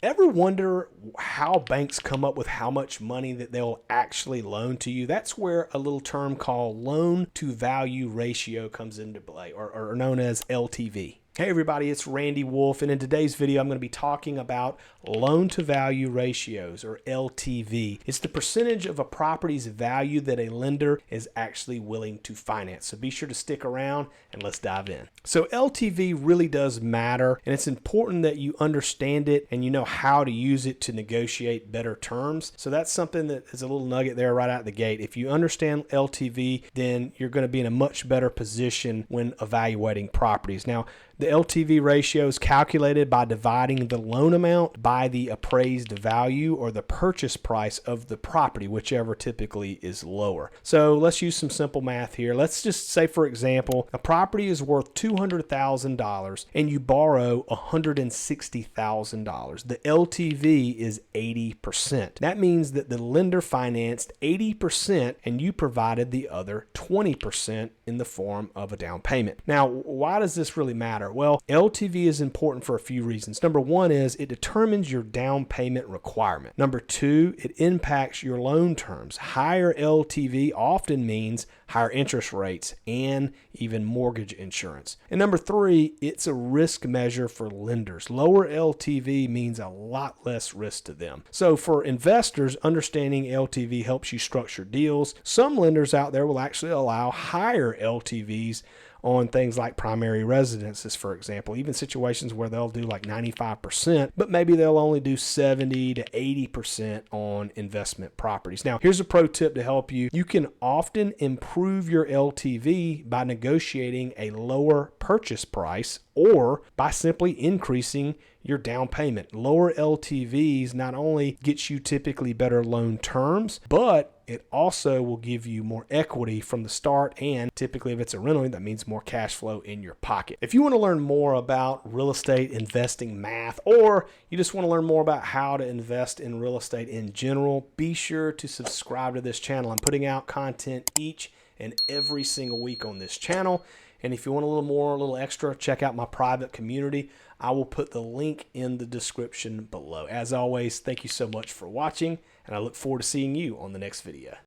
Ever wonder how banks come up with how much money that they'll actually loan to you? That's where a little term called loan to value ratio comes into play, or known as LTV. Hey everybody, it's Randy Wolfe, and in today's video I'm going to be talking about loan to value ratios, or LTV. It's the percentage of a property's value that a lender is actually willing to finance. So be sure to stick around and let's dive in. So LTV really does matter, and it's important that you understand it and you know how to use it to negotiate better terms. So that's something that is a little nugget there right out the gate. If you understand LTV, then you're going to be in a much better position when evaluating properties. Now, the LTV ratio is calculated by dividing the loan amount by the appraised value or the purchase price of the property, whichever typically is lower. So let's use some simple math here. Let's just say, for example, a property is worth $200,000 and you borrow $160,000. The LTV is 80%. That means that the lender financed 80% and you provided the other 20% in the form of a down payment. Now, why does this really matter? Well, LTV is important for a few reasons. Number one is it determines your down payment requirement. Number two, it impacts your loan terms. Higher LTV often means higher interest rates and even mortgage insurance. And number three, it's a risk measure for lenders. Lower LTV means a lot less risk to them. So for investors, understanding LTV helps you structure deals. Some lenders out there will actually allow higher LTVs on things like primary residences, for example, even situations where they'll do like 95%, but maybe they'll only do 70 to 80% on investment properties. Now, here's a pro tip to help you. You can often improve your LTV by negotiating a lower purchase price or by simply increasing your down payment. Lower LTVs not only get you typically better loan terms, but it also will give you more equity from the start, and typically if it's a rental, that means more cash flow in your pocket. If you want to learn more about real estate investing math, or you just want to learn more about how to invest in real estate in general, be sure to subscribe to this channel. I'm putting out content each and every single week on this channel. And if you want a little more, a little extra, check out my private community. I will put the link in the description below. As always, thank you so much for watching, and I look forward to seeing you on the next video.